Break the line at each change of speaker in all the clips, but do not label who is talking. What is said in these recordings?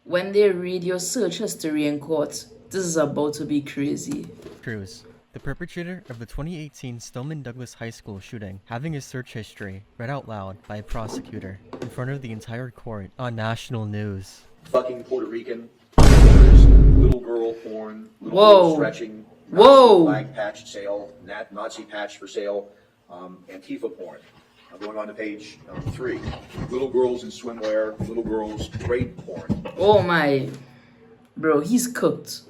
When they read your search history in court, this is about to be crazy.
Cruz, the perpetrator of the 2018 Stoneman Douglas High School shooting, having his search history read out loud by a prosecutor in front of the entire court on national news.
Fucking Puerto Rican, little girl porn, little girl stretching, Nazi flag patch sale, Nazi patch for sale, Antifa porn. Going on to page 3. Little girls in swimwear, little girls rape porn.
Oh my. Bro, he's cooked.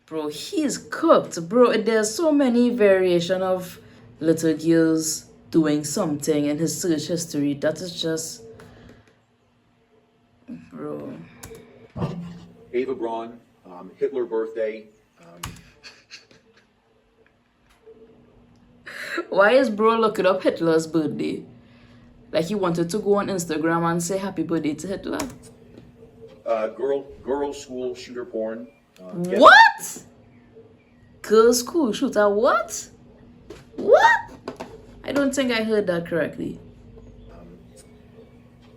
Bro, he's cooked. Bro, there's so many variation of little girls doing something in his search history. That is just... Bro.
Ava Braun, Hitler birthday.
Why is bro looking up Hitler's birthday? Like he wanted to go on Instagram and say happy birthday to Hitler?
Girl school shooter porn.
What? Girl school shooter what? What? I don't think I heard that correctly.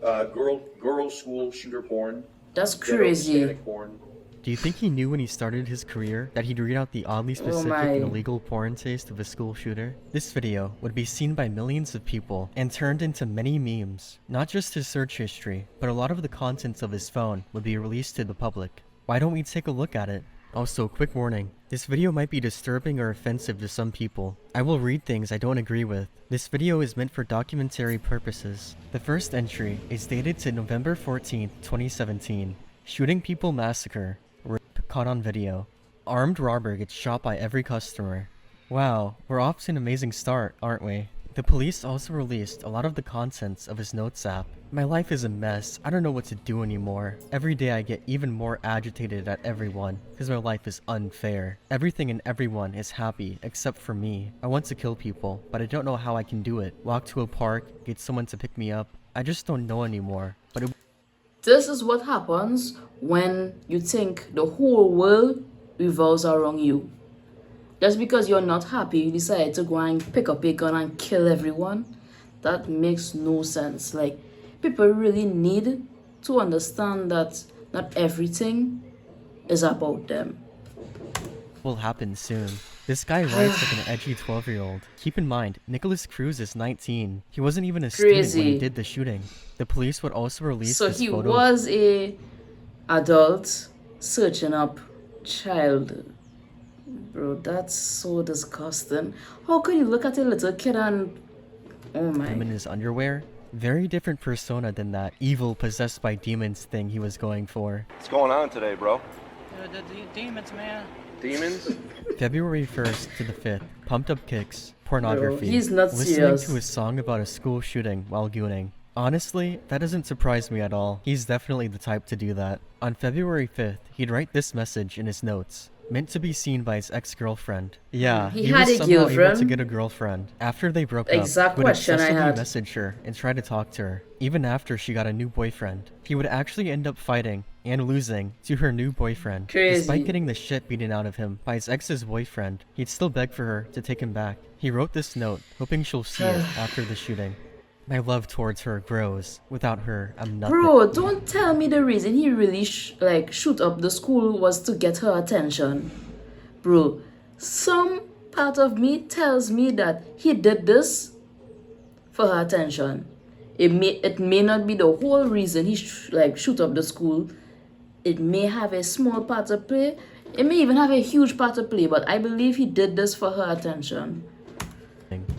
Girl school shooter porn.
That's crazy.
Static porn.
Do you think he knew when he started his career that he'd read out the oddly specific and illegal porn taste of a school shooter? This video would be seen by millions of people and turned into many memes. Not just his search history, but a lot of the contents of his phone would be released to the public. Why don't we take a look at it? Also, quick warning, this video might be disturbing or offensive to some people. I will read things I don't agree with. This video is meant for documentary purposes. The first entry is dated to November 14th, 2017. Shooting people massacre. Rip caught on video. Armed robber gets shot by every customer. Wow, we're off to an amazing start, aren't we? The police also released a lot of the contents of his notes app. My life is a mess. I don't know what to do anymore. Every day I get even more agitated at everyone, because my life is unfair. Everything and everyone is happy, except for me. I want to kill people, but I don't know how I can do it. Walk to a park, get someone to pick me up. I just don't know anymore. But
this is what happens when you think the whole world revolves around you. Just because you're not happy, you decide to go and pick up a gun and kill everyone. That makes no sense. Like, people really need to understand that not everything is about them.
will happen soon. This guy writes like an edgy 12-year-old. Keep in mind, Nicholas Cruz is 19. He wasn't even a student when he did the shooting. The police would also release this photo.
So he was a adult searching up child. Bro, that's so disgusting. How could you look at a little kid and... Oh my...
him in his underwear? Very different persona than that evil possessed by demons thing he was going for.
What's going on today, bro?
The demons, man.
Demons?
February 1st to the 5th. Pumped up kicks. Pornography.
Bro, he's not
listening
serious.
to a song about a school shooting while gooning. Honestly, that doesn't surprise me at all. He's definitely the type to do that. On February 5th, he'd write this message in his notes. Meant to be seen by his ex-girlfriend. Yeah, he
had
was
a
somehow able
girlfriend?
to get a girlfriend. After they broke up,
Exact
he would
question I
obsessively
had.
message her and try to talk to her. Even after she got a new boyfriend. He would actually end up fighting and losing to her new boyfriend.
Crazy.
Despite getting the shit beaten out of him by his ex's boyfriend, he'd still beg for her to take him back. He wrote this note, hoping she'll see it after the shooting. My love towards her grows. Without her, I'm nothing.
Bro, don't tell me the reason he really shoot up the school was to get her attention. Bro, some part of me tells me that he did this for her attention. It may not be the whole reason he shoot up the school. It may have a small part to play. It may even have a huge part to play, but I believe he did this for her attention.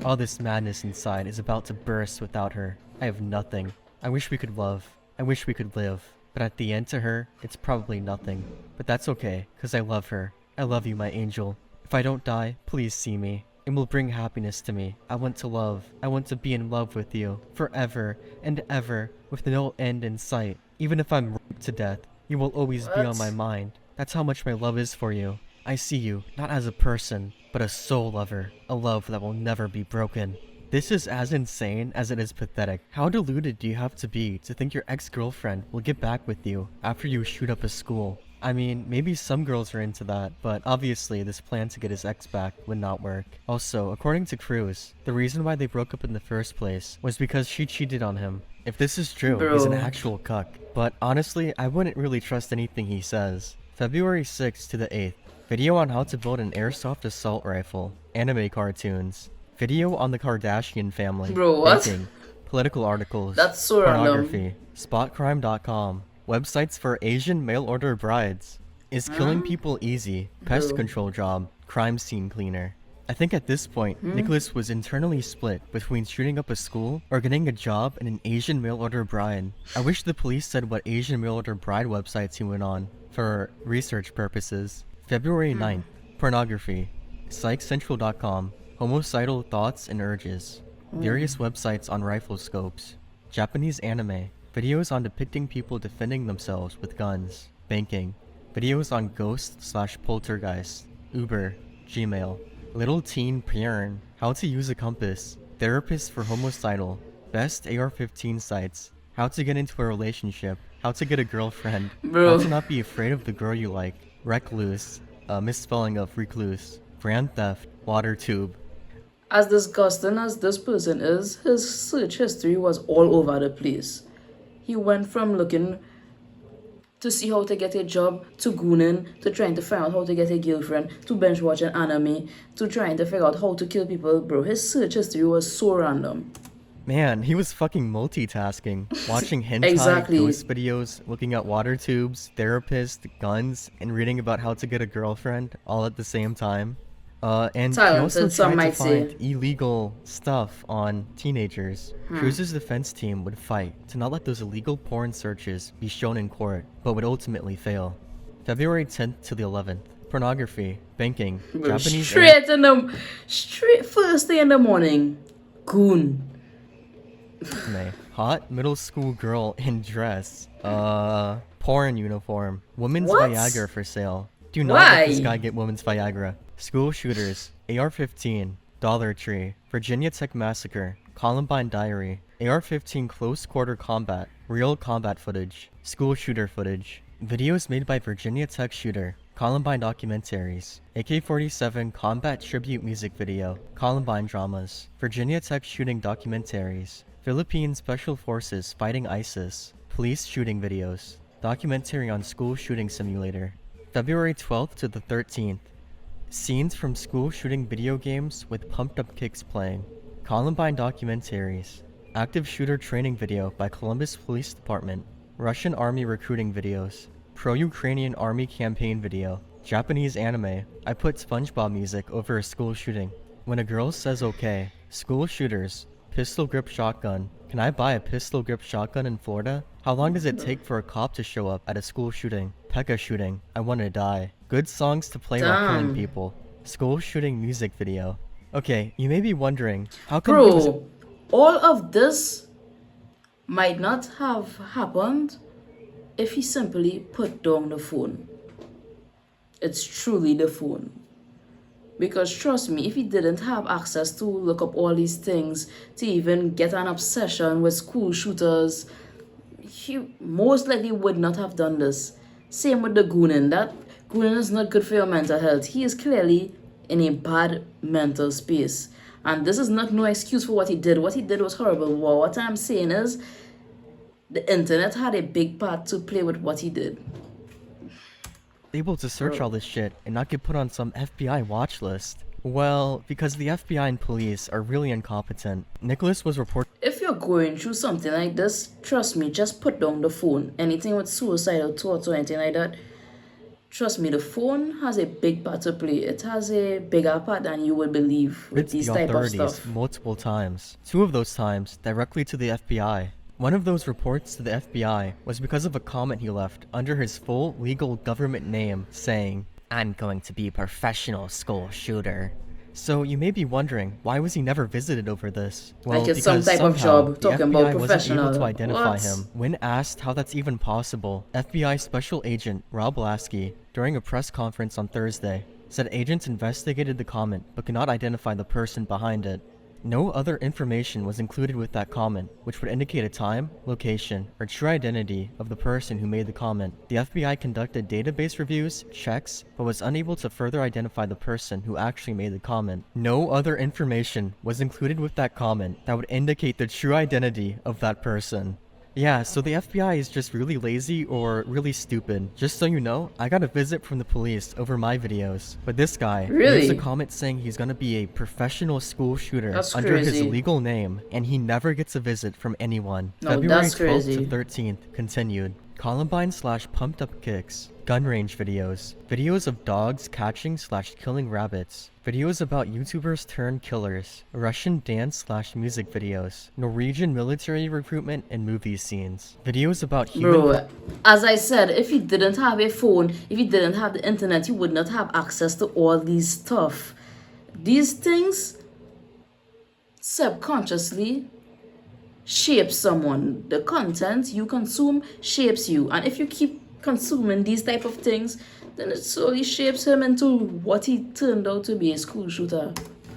All this madness inside is about to burst without her. I have nothing. I wish we could love. I wish we could live. But at the end to her, it's probably nothing. But that's okay, because I love her. I love you, my angel. If I don't die, please see me. It will bring happiness to me. I want to love. I want to be in love with you. Forever and ever, with no end in sight. Even if I'm raped to death, you will always be on my mind. That's how much my love is for you. I see you, not as a person, but a soul lover. A love that will never be broken. This is as insane as it is pathetic. How deluded do you have to be to think your ex-girlfriend will get back with you after you shoot up a school? I mean, maybe some girls are into that, but obviously this plan to get his ex back would not work. Also, according to Cruz, the reason why they broke up in the first place was because she cheated on him. If this is true, he's an
Bro.
actual cuck. But honestly, I wouldn't really trust anything he says. February 6th to the 8th. Video on how to build an airsoft assault rifle. Anime cartoons. Video on the Kardashian family.
Bro, what?
Baking. Political articles.
That's so random.
Pornography. Spotcrime.com. Websites for Asian mail order brides. Is killing people easy? Pest
Bro.
control job. Crime scene cleaner. I think at this point, Nicholas was internally split between shooting up a school or getting a job in an Asian mail order bride. I wish the police said what Asian mail order bride websites he went on for research purposes. February 9th. Pornography. PsychCentral.com. Homicidal thoughts and urges. Various websites on rifle scopes. Japanese anime. Videos on depicting people defending themselves with guns. Banking. Videos on ghost/poltergeist. Uber. Gmail. Little Teen Purn. How to use a compass. Therapist for homicidal. Best AR-15 sites. How to get into a relationship. How to get a girlfriend.
Bro.
How to not be afraid of the girl you like. Recluse. Misspelling of recluse. Brand theft. Water tube.
As disgusting as this person is, his search history was all over the place. He went from looking to see how to get a job, to gooning, to trying to find out how to get a girlfriend, to binge watching anime, to trying to figure out how to kill people. Bro, his search history was so random.
Man, he was fucking multitasking. Watching hentai,
Exactly.
ghost videos, looking at water tubes, therapists, guns, and reading about how to get a girlfriend all at the same time. And he also
Talented, some
tried to
might say.
find illegal stuff on teenagers. Cruz's defense team would fight to not let those illegal porn searches be shown in court, but would ultimately fail. February 10th to the 11th. Pornography, banking,
Bro,
Japanese
straight first thing in the morning. Goon.
anime, hot middle school girl in dress, porn uniform, women's
What?
Viagra for sale. Do not let this
Why?
guy get women's Viagra. School shooters, AR-15, Dollar Tree, Virginia Tech Massacre, Columbine Diary, AR-15 close quarter combat, real combat footage, school shooter footage, videos made by Virginia Tech shooter, Columbine documentaries, AK-47 combat tribute music video, Columbine dramas, Virginia Tech shooting documentaries, Philippine Special Forces fighting ISIS, police shooting videos, documentary on school shooting simulator. February 12th to the 13th. Scenes from school shooting video games with pumped up kicks playing. Columbine documentaries. Active shooter training video by Columbus Police Department. Russian Army recruiting videos. Pro-Ukrainian Army campaign video. Japanese anime. I put SpongeBob music over a school shooting. When a girl says okay. School shooters. Pistol grip shotgun. Can I buy a pistol grip shotgun in Florida? How long does it take for a cop to show up at a school shooting? Pekka shooting. I wanna die. Good songs to play while killing
Damn.
people. School shooting music video. Okay, you may be wondering, how come he was-
Bro, all of this might not have happened if he simply put down the phone. It's truly the phone. Because trust me, if he didn't have access to look up all these things, to even get an obsession with school shooters, he most likely would not have done this. Same with the gooning. That gooning is not good for your mental health. He is clearly in a bad mental space. And this is not no excuse for what he did. What he did was horrible. But what I'm saying is, the internet had a big part to play with what he did.
able to search all this shit and not get put on some FBI watch list? Well, because the FBI and police are really incompetent. Nicholas was reported.
If you're going through something like this, trust me, just put down the phone. Anything with suicidal thoughts or anything like that, trust me, the phone has a big part to play. It has a bigger part than you would believe with
The
these type of
authorities
stuff.
multiple times. 2 of those times directly to the FBI. One of those reports to the FBI was because of a comment he left under his full legal government name saying, "I'm going to be a professional school shooter." So you may be wondering, why was he never visited over this? Well,
Like it's some
because
type of
somehow
job,
the
talking
FBI
about
wasn't able
professional.
to identify
What?
him. When asked how that's even possible, FBI Special Agent Rob Lasky, during a press conference on Thursday, said agents investigated the comment but could not identify the person behind it. No other information was included with that comment, which would indicate a time, location, or true identity of the person who made the comment. The FBI conducted database reviews, checks, but was unable to further identify the person who actually made the comment. No other information was included with that comment that would indicate the true identity of that person. Yeah, so the FBI is just really lazy or really stupid. Just so you know, I got a visit from the police over my videos. But this guy leaves a comment saying he's gonna be a professional school shooter under his legal name, and he never gets a visit from anyone. February 12th to 13th continued. Columbine/pumped up kicks. Gun range videos. Videos of dogs catching/killing rabbits. Videos about YouTubers turned killers. Russian dance/music videos. Norwegian military recruitment and movie scenes. Videos about human...
Bro, as I said, if you didn't have a phone, if you didn't have the internet, you would not have access to all these stuff. These things subconsciously shape someone. The content you consume shapes you, and if you keep consuming these type of things, then it slowly shapes him into what he turned out to be, a school shooter.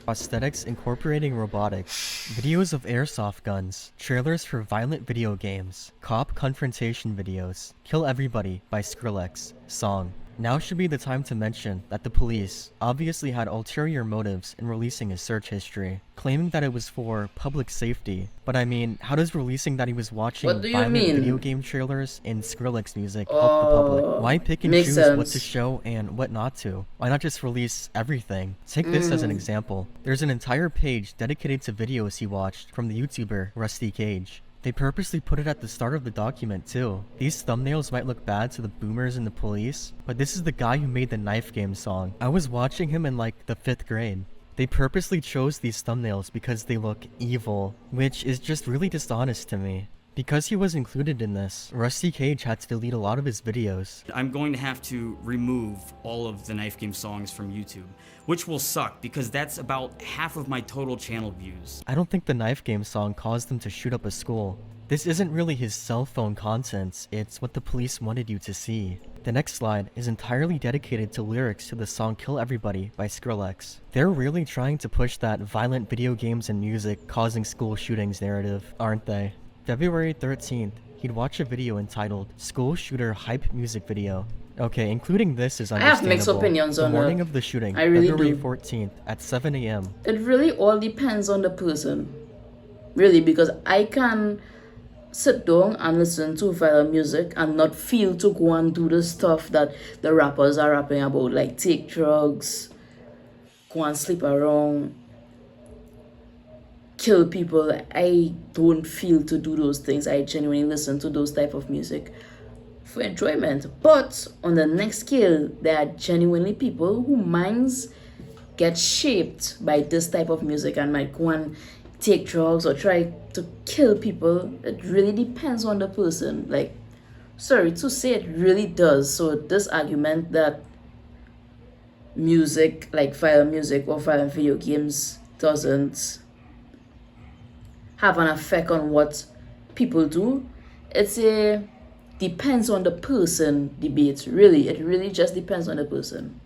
Prosthetics incorporating robotics. Videos of airsoft guns. Trailers for violent video games. Cop confrontation videos. Kill Everybody by Skrillex. Song. Now should be the time to mention that the police obviously had ulterior motives in releasing his search history, claiming that it was for public safety. But I mean, how does releasing that he was watching violent video game trailers and Skrillex music help the public? Why pick and choose what to show and what not to? Why not just release everything? Take this as an example. There's an entire page dedicated to videos he watched from the YouTuber Rusty Cage. They purposely put it at the start of the document too. These thumbnails might look bad to the boomers and the police, but this is the guy who made the Knife Game song. I was watching him in like the 5th grade. They purposely chose these thumbnails because they look evil, which is just really dishonest to me. Because he was included in this, Rusty Cage had to delete a lot of his videos.
I'm going to have to remove all of the Knife Game songs from YouTube, which will suck because that's about half of my total channel views.
I don't think the Knife Game song caused him to shoot up a school. This isn't really his cell phone content, it's what the police wanted you to see. The next slide is entirely dedicated to lyrics to the song Kill Everybody by Skrillex. They're really trying to push that violent video games and music causing school shootings narrative, aren't they? February 13th, he'd watch a video entitled School Shooter Hype Music Video. Okay, including this is understandable.
I have mixed opinions on
the morning of the shooting,
I really
February
do.
14th at 7 a.m.
It really all depends on the person. Really, because I can sit down and listen to violent music and not feel to go and do the stuff that the rappers are rapping about, like take drugs, go and sleep around, kill people. I don't feel to do those things. I genuinely listen to those type of music for enjoyment. But on the next scale, there are genuinely people whose minds get shaped by this type of music and might go and take drugs or try to kill people. It really depends on the person. Like, sorry to say, it really does. So this argument that music, like violent music or violent video games, doesn't have an effect on what people do, it's a depends on the person debate. Really, it really just depends on the person.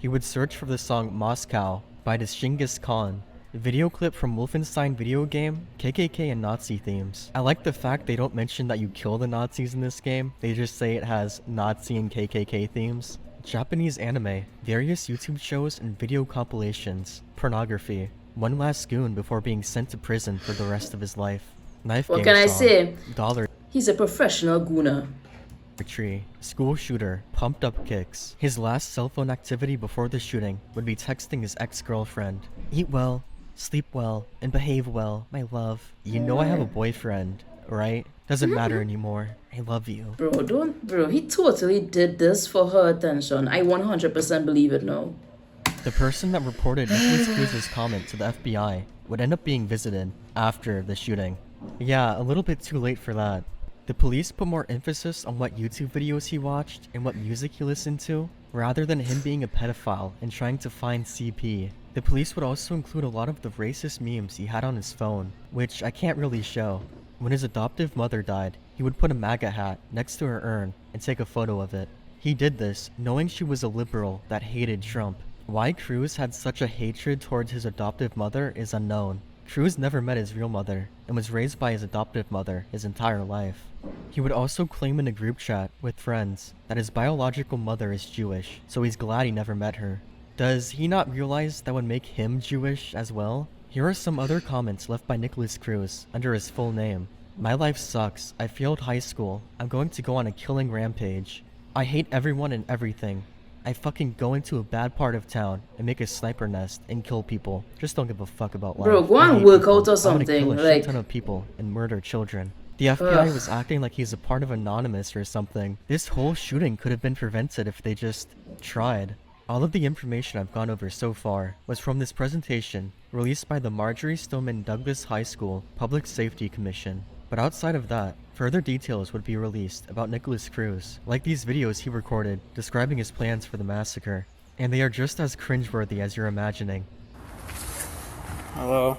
He would search for the song Moscow by the Genghis Khan, a video clip from Wolfenstein video game, KKK and Nazi themes. I like the fact they don't mention that you kill the Nazis in this game, they just say it has Nazi and KKK themes. Japanese anime, various YouTube shows and video compilations, pornography, one last goon before being sent to prison for the rest of his life. Knife
What
game
can I
song,
say?
Dollar
He's a professional gooner.
Tree, school shooter, pumped up kicks. His last cell phone activity before the shooting would be texting his ex-girlfriend. Eat well, sleep well, and behave well, my love. You know I have a boyfriend, right? Doesn't matter anymore. I love you.
Bro, he totally did this for her attention. I 100% believe it now.
The person that reported Nicholas Cruz's comment to the FBI would end up being visited after the shooting. Yeah, a little bit too late for that. The police put more emphasis on what YouTube videos he watched and what music he listened to, rather than him being a pedophile and trying to find CP. The police would also include a lot of the racist memes he had on his phone, which I can't really show. When his adoptive mother died, he would put a MAGA hat next to her urn and take a photo of it. He did this knowing she was a liberal that hated Trump. Why Cruz had such a hatred towards his adoptive mother is unknown. Cruz never met his real mother and was raised by his adoptive mother his entire life. He would also claim in a group chat with friends that his biological mother is Jewish, so he's glad he never met her. Does he not realize that would make him Jewish as well? Here are some other comments left by Nicholas Cruz under his full name. My life sucks. I failed high school. I'm going to go on a killing rampage. I hate everyone and everything. I fucking go into a bad part of town and make a sniper nest and kill people. Just don't give a fuck about life.
Bro, go
I
and
hate
work
people.
out or
I'm
something.
gonna kill a shit
Like,
ton of people and murder children. The FBI was acting like he's a part of Anonymous or something. This whole shooting could have been prevented if they just tried. All of the information I've gone over so far was from this presentation released by the Marjorie Stoneman Douglas High School Public Safety Commission. But outside of that, further details would be released about Nicholas Cruz, like these videos he recorded describing his plans for the massacre. And they are just as cringeworthy as you're imagining.
Hello.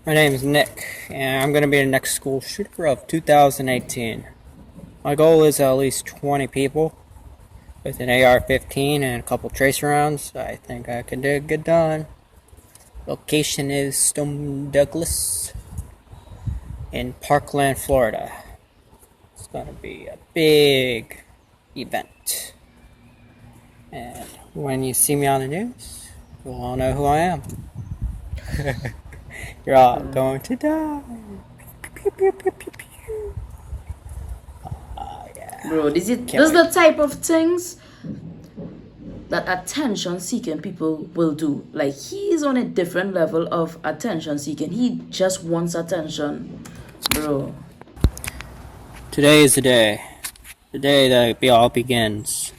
My name is Nick, and I'm going to be the next school shooter of 2018. My goal is at least 20 people with an AR-15 and a couple tracer rounds. I think I can get done. Location is Stoneman Douglas in Parkland, Florida. It's going to be a big event. And when you see me on the news, you'll all know who I am. You're all going to die. Pew, pew, pew, pew, pew. Yeah.
bro, this is the type of things that attention-seeking people will do. Like, he's on a different level of attention-seeking. He just wants attention, bro.
Today is the day that it all begins.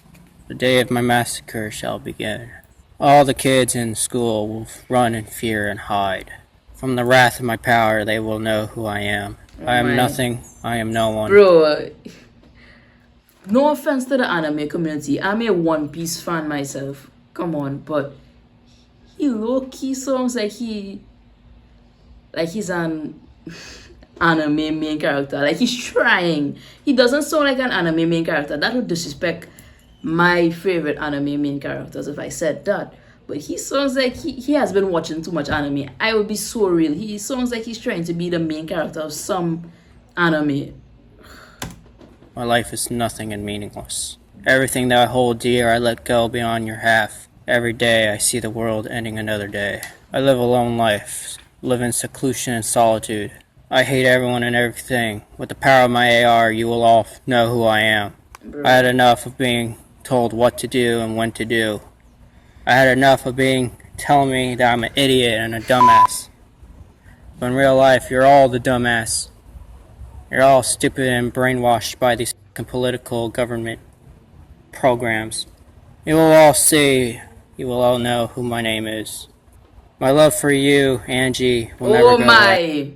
The day of my massacre shall begin. All the kids in school will run in fear and hide. From the wrath of my power, they will know who I am. I am nothing. I am no one.
Bro, no offense to the anime community. I'm a One Piece fan myself. Come on, but he low-key sounds like he's an anime main character. Like, he's trying. He doesn't sound like an anime main character. That would disrespect my favorite anime main characters if I said that. But he sounds like he has been watching too much anime. I would be so real. He sounds like he's trying to be the main character of some anime.
My life is nothing and meaningless. Everything that I hold dear, I let go beyond your half. Every day I see the world ending another day. I live a lone life, live in seclusion and solitude. I hate everyone and everything. With the power of my AR, you will all know who I am.
Bro.
I had enough of being told what to do and when to do. I had enough of telling me that I'm an idiot and a dumbass. But in real life, you're all the dumbass. You're all stupid and brainwashed by these political government programs. You will all see, you will all know who my name is. My love for you, Angie, will never go away.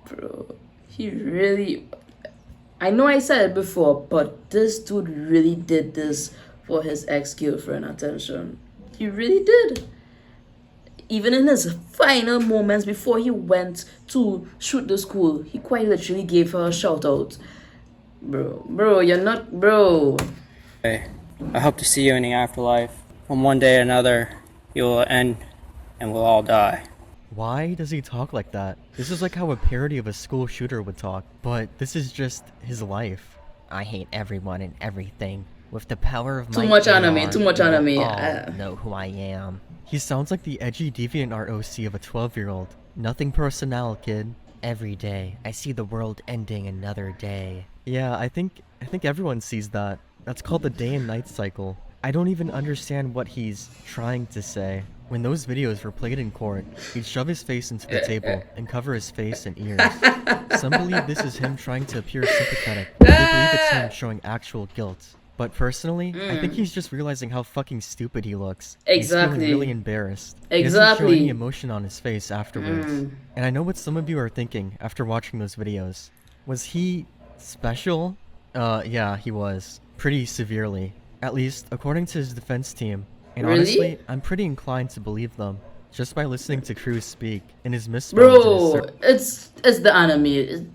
Bro, he really... I know I said it before, but this dude really did this for his ex-girlfriend attention. He really did. Even in his final moments before he went to shoot the school, he quite literally gave her a shout out. Bro, you're not... Bro.
I hope to see you in the afterlife. From one day to another, you will end and we'll all die.
Why does he talk like that? This is like how a parody of a school shooter would talk, but this is just his life. I hate everyone and everything. With the power of my
Too much
AR,
anime, too much
you will
anime.
all know who I am. He sounds like the edgy DeviantArt OC of a 12-year-old. Nothing personal, kid. Every day, I see the world ending another day. Yeah, I think everyone sees that. That's called the day and night cycle. I don't even understand what he's trying to say. When those videos were played in court, he'd shove his face into the table and cover his face and ears. Some believe this is him trying to appear sympathetic. They believe it's him showing actual guilt. But personally, I think he's just realizing how fucking stupid he looks.
Exactly.
He's feeling really embarrassed.
Exactly.
He doesn't show any emotion on his face afterwards. And I know what some of you are thinking after watching those videos. Was he special? Yeah, he was. Pretty severely. At least, according to his defense team. And
Really?
honestly, I'm pretty inclined to believe them. Just by listening to Cruz speak and his misspellings.
Bro, it's the anime.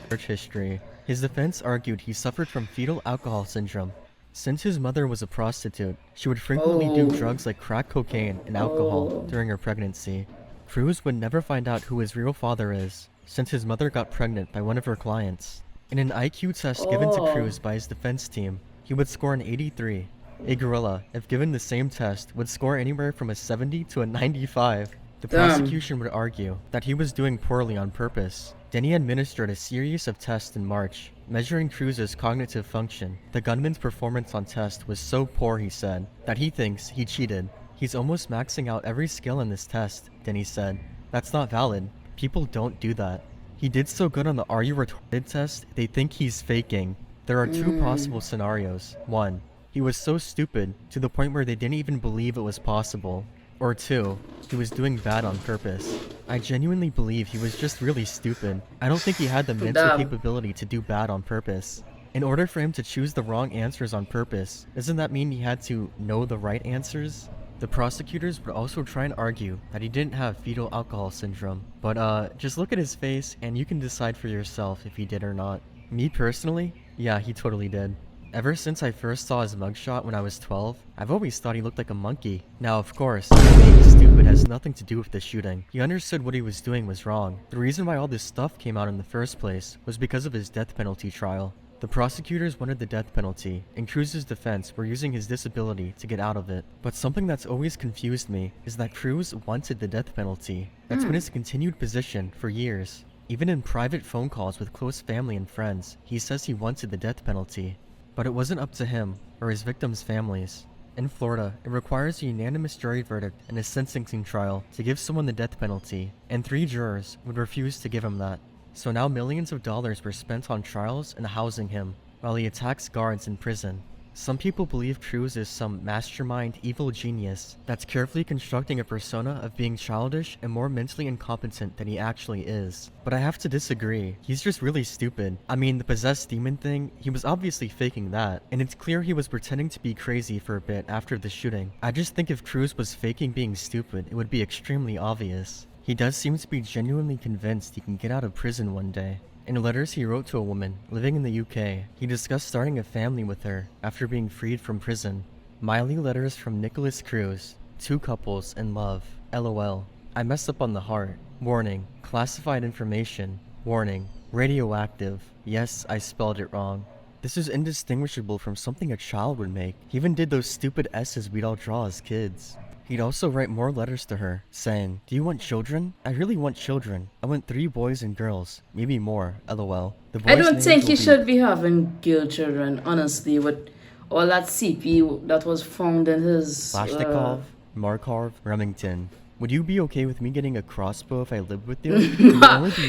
search history. His defense argued he suffered from fetal alcohol syndrome. Since his mother was a prostitute, she would frequently do drugs like crack cocaine and alcohol during her pregnancy. Cruz would never find out who his real father is, since his mother got pregnant by one of her clients. In an IQ test given to Cruz by his defense team, he would score an 83. A gorilla, if given the same test, would score anywhere from a 70 to a 95. The prosecution would argue that he was doing poorly on purpose. Denny administered a series of tests in March, measuring Cruz's cognitive function. The gunman's performance on test was so poor, he said, that he thinks he cheated. He's almost maxing out every skill in this test, Denny said. That's not valid. People don't do that. He did so good on the Are You Retarded test, they think he's faking. There are two possible scenarios. 1. He was so stupid to the point where they didn't even believe it was possible. Or 2. He was doing bad on purpose. I genuinely believe he was just really stupid. I don't think he had the mental capability to do bad on purpose. In order for him to choose the wrong answers on purpose, doesn't that mean he had to know the right answers? The prosecutors would also try and argue that he didn't have fetal alcohol syndrome. But just look at his face and you can decide for yourself if he did or not. Me personally, yeah, he totally did. Ever since I first saw his mugshot when I was 12, I've always thought he looked like a monkey. Now, of course, being stupid has nothing to do with the shooting. He understood what he was doing was wrong. The reason why all this stuff came out in the first place was because of his death penalty trial. The prosecutors wanted the death penalty, and Cruz's defense were using his disability to get out of it. But something that's always confused me is that Cruz wanted the death penalty. That's been his continued position for years. Even in private phone calls with close family and friends, he says he wanted the death penalty. But it wasn't up to him or his victims' families. In Florida, it requires a unanimous jury verdict in a sentencing trial to give someone the death penalty, and 3 jurors would refuse to give him that. So now millions of dollars were spent on trials and housing him, while he attacks guards in prison. Some people believe Cruz is some mastermind evil genius that's carefully constructing a persona of being childish and more mentally incompetent than he actually is. But I have to disagree. He's just really stupid. I mean, the possessed demon thing, he was obviously faking that, and it's clear he was pretending to be crazy for a bit after the shooting. I just think if Cruz was faking being stupid, it would be extremely obvious. He does seem to be genuinely convinced he can get out of prison one day. In letters he wrote to a woman living in the UK, he discussed starting a family with her after being freed from prison. Miley letters from Nicholas Cruz. 2 couples in love. LOL. I messed up on the heart. Warning. Classified information. Warning. Radioactive. Yes, I spelled it wrong. This is indistinguishable from something a child would make. He even did those stupid S's we'd all draw as kids. He'd also write more letters to her, saying, "Do you want children? I really want children. I want 3 boys and girls. Maybe more, LOL. The boys'
I don't
names
think
will
he
be
should be having girl children, honestly, with all that CP that was found in his...
Lashnikov, Markov, Remington. Would you be okay with me getting a crossbow if I lived with you?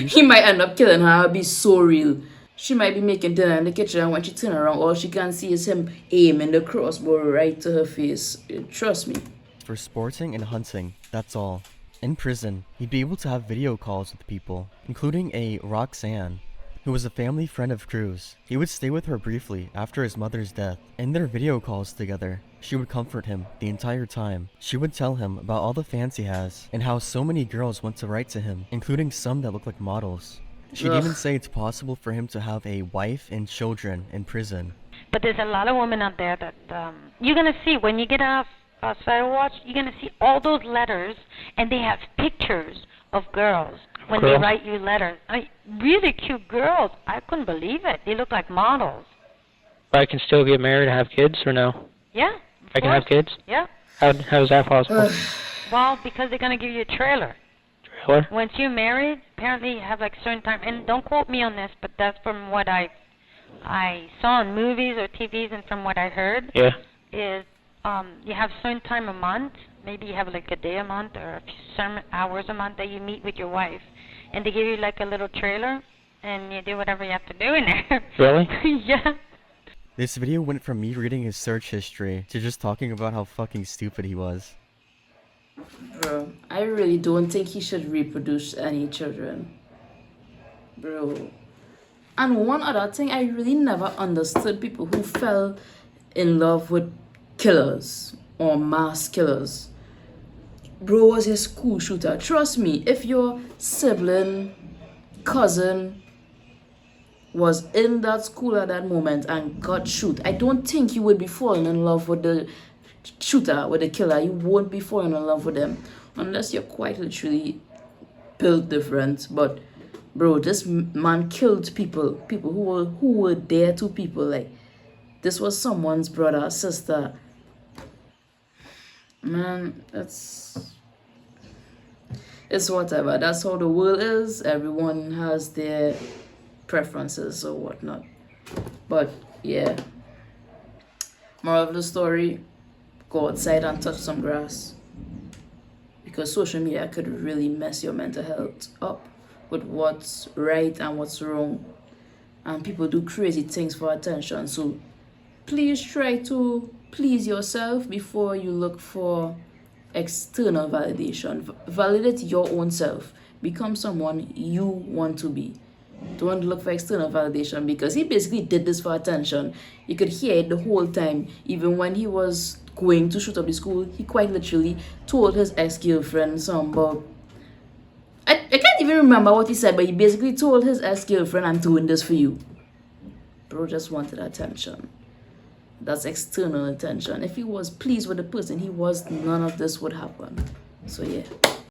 He might end up killing her. It'll be so real. She might be making dinner in the kitchen, and when she turn around, all she can see is him aiming the crossbow right to her face. Trust me.
For sporting and hunting, that's all. In prison, he'd be able to have video calls with people, including a Roxanne, who was a family friend of Cruz. He would stay with her briefly after his mother's death. In their video calls together, she would comfort him the entire time. She would tell him about all the fans he has, and how so many girls want to write to him, including some that look like models. She'd even say it's possible for him to have a wife and children in prison.
But there's a lot of women out there that you're going to see when you get off Firewatch, you're going to see all those letters, and they have pictures of girls when they write you letters. Really cute girls. I couldn't believe it. They look like models.
But I can still get married and have kids, or no?
Yeah.
I can have kids?
Yeah.
How is that possible?
Well, because they're going to give you a trailer.
Trailer?
Once you're married, apparently you have like certain time, and don't quote me on this, but that's from what I saw in movies or TVs and from what I heard.
Yeah.
Is you have certain time a month, maybe you have like a day a month or a few certain hours a month that you meet with your wife, and they give you like a little trailer, and you do whatever you have to do in there.
Really?
Yeah.
This video went from me reading his search history to just talking about how fucking stupid he was.
Bro, I really don't think he should reproduce any children. Bro. And one other thing, I really never understood people who fell in love with killers or mass killers. Bro was a school shooter. Trust me, if your sibling, cousin, was in that school at that moment and got shoot, I don't think you would be falling in love with the shooter, with the killer. You won't be falling in love with them unless you're quite literally built different. But bro, this man killed people who were there to people. Like, this was someone's brother, sister. Man, it's whatever. That's how the world is. Everyone has their preferences or whatnot. But yeah, moral of the story, go outside and touch some grass, because social media could really mess your mental health up with what's right and what's wrong, and people do crazy things for attention. So please try to please yourself before you look for external validation. Validate your own self. Become someone you want to be. Don't look for external validation, because he basically did this for attention. You could hear it the whole time. Even when he was going to shoot up the school, he quite literally told his ex-girlfriend some about, I can't even remember what he said, but he basically told his ex-girlfriend, I'm doing this for you. Bro just wanted attention. That's external attention. If he was pleased with the person he was, none of this would happen. So yeah.